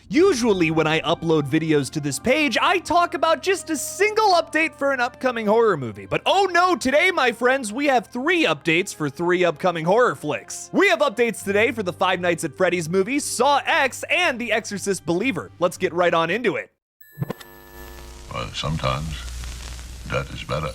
Usually when I upload videos to this page, I talk about just a single update for an upcoming horror movie. But oh no, today, my friends, we have 3 updates for 3 upcoming horror flicks. We have updates today for the Five Nights at Freddy's movie, Saw X, and The Exorcist Believer. Let's get right on into it. Well, sometimes that is better.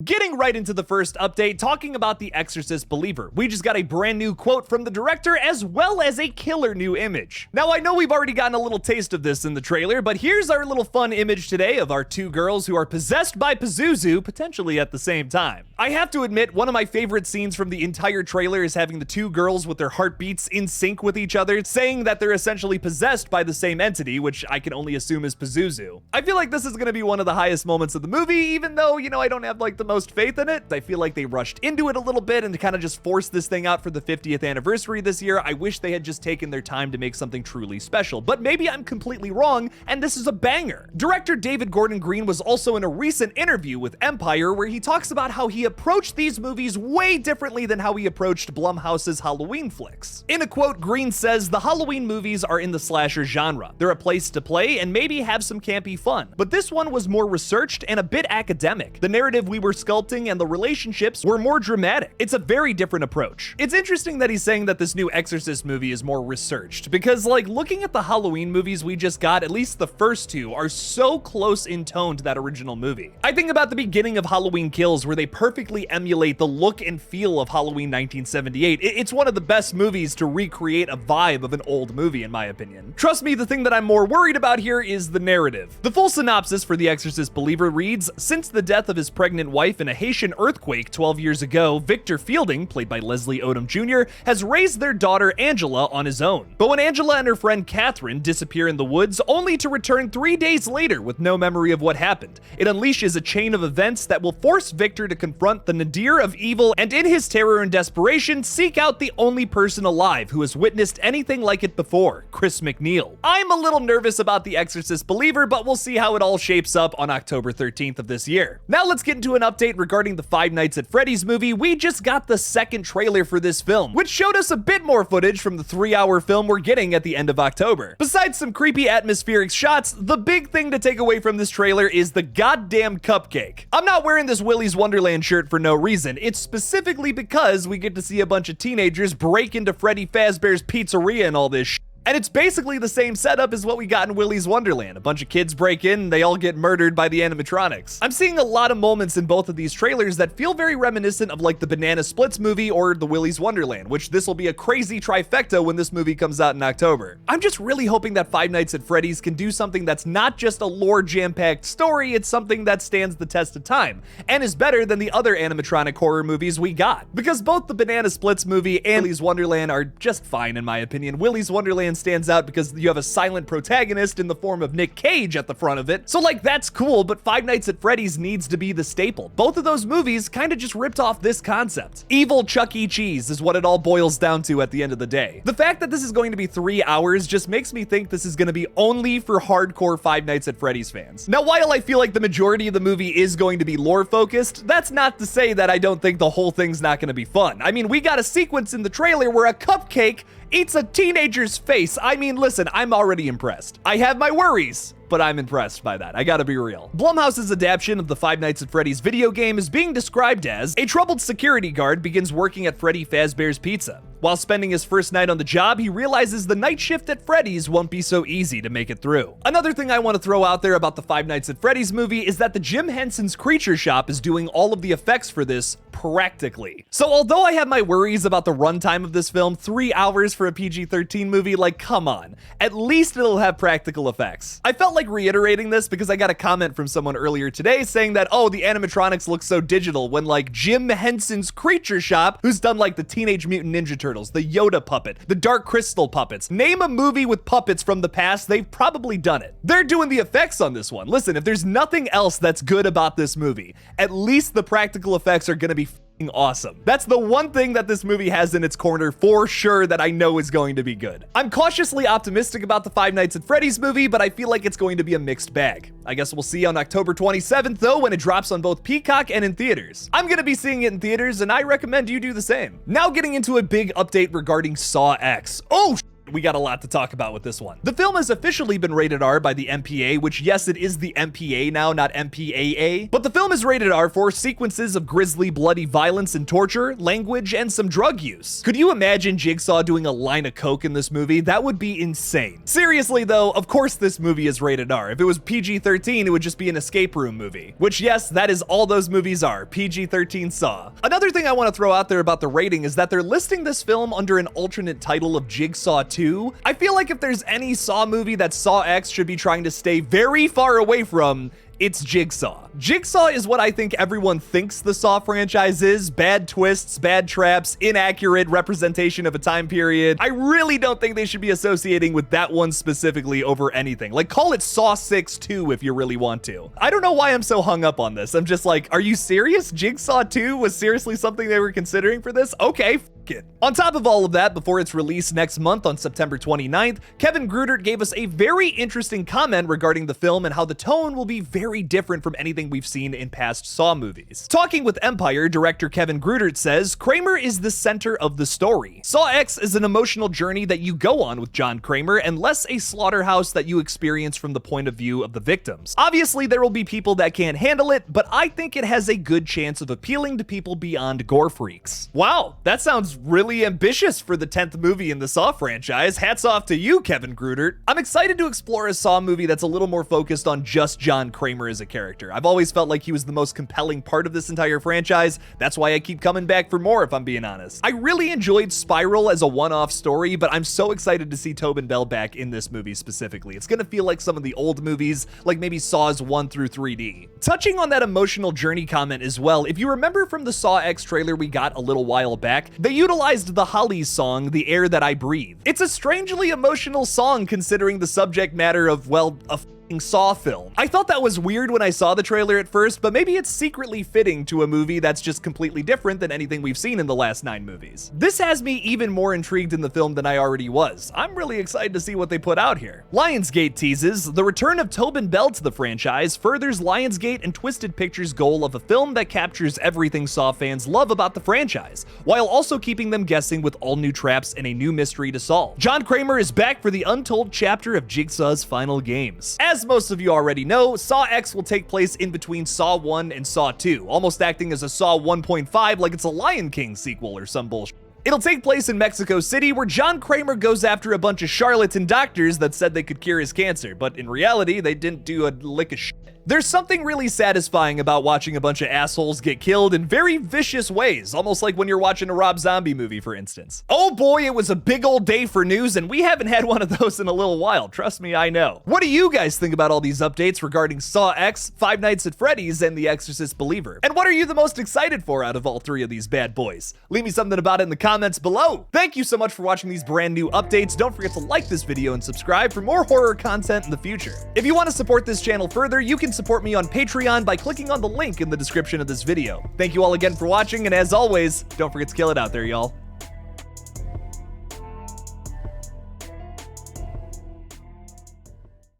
Getting right into the first update, talking about The Exorcist Believer. We just got a brand new quote from the director as well as a killer new image. Now, I know we've already gotten a little taste of this in the trailer, but here's our little fun image today of our 2 girls who are possessed by Pazuzu, potentially at the same time. I have to admit, one of my favorite scenes from the entire trailer is having the 2 girls with their heartbeats in sync with each other, saying that they're essentially possessed by the same entity, which I can only assume is Pazuzu. I feel like this is gonna be one of the highest moments of the movie, even though, you know, I don't have like the most faith in it. I feel like they rushed into it a little bit and kind of just forced this thing out for the 50th anniversary this year. I wish they had just taken their time to make something truly special, but maybe I'm completely wrong and this is a banger. Director David Gordon Green was also in a recent interview with Empire where he talks about how he approached these movies way differently than how he approached Blumhouse's Halloween flicks. In a quote, Green says, "The Halloween movies are in the slasher genre. They're a place to play and maybe have some campy fun. But this one was more researched and a bit academic. The narrative we were sculpting and the relationships were more dramatic. It's a very different approach." It's interesting that he's saying that this new Exorcist movie is more researched, because like looking at the Halloween movies we just got, at least the first 2 are so close in tone to that original movie. I think about the beginning of Halloween Kills where they perfectly emulate the look and feel of Halloween 1978. It's one of the best movies to recreate a vibe of an old movie in my opinion. Trust me, the thing that I'm more worried about here is the narrative. The full synopsis for The Exorcist Believer reads, "Since the death of his pregnant wife in a Haitian earthquake 12 years ago, Victor Fielding, played by Leslie Odom Jr., has raised their daughter Angela on his own. But when Angela and her friend Catherine disappear in the woods, only to return 3 days later with no memory of what happened, it unleashes a chain of events that will force Victor to confront the nadir of evil and in his terror and desperation, seek out the only person alive who has witnessed anything like it before, Chris McNeil." I'm a little nervous about The Exorcist Believer, but we'll see how it all shapes up on October 13th of this year. Now let's get into an update regarding the Five Nights at Freddy's movie. We just got the second trailer for this film, which showed us a bit more footage from the 3-hour film we're getting at the end of October. Besides some creepy atmospheric shots, the big thing to take away from this trailer is the goddamn cupcake. I'm not wearing this Willy's Wonderland shirt for no reason. It's specifically because we get to see a bunch of teenagers break into Freddy Fazbear's Pizzeria and all this shit. And it's basically the same setup as what we got in Willy's Wonderland. A bunch of kids break in and they all get murdered by the animatronics. I'm seeing a lot of moments in both of these trailers that feel very reminiscent of like the Banana Splits movie or the Willy's Wonderland, which this will be a crazy trifecta when this movie comes out in October. I'm just really hoping that Five Nights at Freddy's can do something that's not just a lore jam-packed story, it's something that stands the test of time and is better than the other animatronic horror movies we got. Because both the Banana Splits movie and Willy's Wonderland are just fine in my opinion. Willy's Wonderland stands out because you have a silent protagonist in the form of Nick Cage at the front of it. So like that's cool, but Five Nights at Freddy's needs to be the staple. Both of those movies kind of just ripped off this concept. Evil Chuck E. Cheese is what it all boils down to at the end of the day. The fact that this is going to be 3 hours just makes me think this is going to be only for hardcore Five Nights at Freddy's fans. Now, while I feel like the majority of the movie is going to be lore focused, that's not to say that I don't think the whole thing's not going to be fun. I mean, we got a sequence in the trailer where a cupcake eats a teenager's face. I mean, listen, I'm already impressed. I have my worries, but I'm impressed by that. I gotta be real. Blumhouse's adaptation of the Five Nights at Freddy's video game is being described as a troubled security guard begins working at Freddy Fazbear's Pizza. While spending his first night on the job, he realizes the night shift at Freddy's won't be so easy to make it through. Another thing I want to throw out there about the Five Nights at Freddy's movie is that the Jim Henson's Creature Shop is doing all of the effects for this practically. So although I have my worries about the runtime of this film, 3 hours for a PG-13 movie, like come on, at least it'll have practical effects. I felt like reiterating this because I got a comment from someone earlier today saying that, oh, the animatronics look so digital when like Jim Henson's Creature Shop, who's done like the Teenage Mutant Ninja Turtles, the Yoda puppet, the Dark Crystal puppets. Name a movie with puppets from the past, they've probably done it. They're doing the effects on this one. Listen, if there's nothing else that's good about this movie, at least the practical effects are gonna be awesome. That's the one thing that this movie has in its corner for sure that I know is going to be good. I'm cautiously optimistic about the Five Nights at Freddy's movie, but I feel like it's going to be a mixed bag. I guess we'll see on October 27th though, when it drops on both Peacock and in theaters. I'm gonna be seeing it in theaters and I recommend you do the same. Now getting into a big update regarding Saw X. Oh, we got a lot to talk about with this one. The film has officially been rated R by the MPA, which yes, it is the MPA now, not MPAA, but the film is rated R for sequences of grisly, bloody violence and torture, language, and some drug use. Could you imagine Jigsaw doing a line of coke in this movie? That would be insane. Seriously though, of course this movie is rated R. If it was PG-13, it would just be an escape room movie, which yes, that is all those movies are, PG-13 Saw. Another thing I want to throw out there about the rating is that they're listing this film under an alternate title of Jigsaw 2. I feel like if there's any Saw movie that Saw X should be trying to stay very far away from, it's Jigsaw. Jigsaw is what I think everyone thinks the Saw franchise is. Bad twists, bad traps, inaccurate representation of a time period. I really don't think they should be associating with that one specifically over anything. Like, call it Saw 6 2 if you really want to. I don't know why I'm so hung up on this. I'm just like, are you serious? Jigsaw 2 was seriously something they were considering for this? Okay, f it. On top of all of that, before its release next month on September 29th, Kevin Grutert gave us a very interesting comment regarding the film and how the tone will be very different from anything we've seen in past Saw movies. Talking with Empire, director Kevin Grutert says, Kramer is the center of the story. Saw X is an emotional journey that you go on with John Kramer and less a slaughterhouse that you experience from the point of view of the victims. Obviously, there will be people that can't handle it, but I think it has a good chance of appealing to people beyond gore freaks. Wow, that sounds really ambitious for the 10th movie in the Saw franchise. Hats off to you, Kevin Grutert. I'm excited to explore a Saw movie that's a little more focused on just John Kramer as a character. I've always felt like he was the most compelling part of this entire franchise. That's why I keep coming back for more, if I'm being honest. I really enjoyed Spiral as a one-off story, but I'm so excited to see Tobin Bell back in this movie specifically. It's gonna feel like some of the old movies, like maybe Saws 1 through 3D. Touching on that emotional journey comment as well, if you remember from the Saw X trailer we got a little while back, they utilized the Hollies song, The Air That I Breathe. It's a strangely emotional song considering the subject matter of, well, a Saw film. I thought that was weird when I saw the trailer at first, but maybe it's secretly fitting to a movie that's just completely different than anything we've seen in the last 9 movies. This has me even more intrigued in the film than I already was. I'm really excited to see what they put out here. Lionsgate teases, the return of Tobin Bell to the franchise furthers Lionsgate and Twisted Pictures' goal of a film that captures everything Saw fans love about the franchise, while also keeping them guessing with all new traps and a new mystery to solve. John Kramer is back for the untold chapter of Jigsaw's final games. As most of you already know, Saw X will take place in between Saw 1 and Saw 2, almost acting as a Saw 1.5 like it's a Lion King sequel or some bullshit. It'll take place in Mexico City, where John Kramer goes after a bunch of charlatan doctors that said they could cure his cancer, but in reality, they didn't do a lick of shit. There's something really satisfying about watching a bunch of assholes get killed in very vicious ways, almost like when you're watching a Rob Zombie movie, for instance. Oh boy, it was a big old day for news, and we haven't had one of those in a little while, trust me, I know. What do you guys think about all these updates regarding Saw X, Five Nights at Freddy's, and The Exorcist Believer? And what are you the most excited for out of all 3 of these bad boys? Leave me something about it in the comments below. Thank you so much for watching these brand new updates. Don't forget to like this video and subscribe for more horror content in the future. If you want to support this channel further, you can support me on Patreon by clicking on the link in the description of this video. Thank you all again for watching, and as always, don't forget to kill it out there, y'all.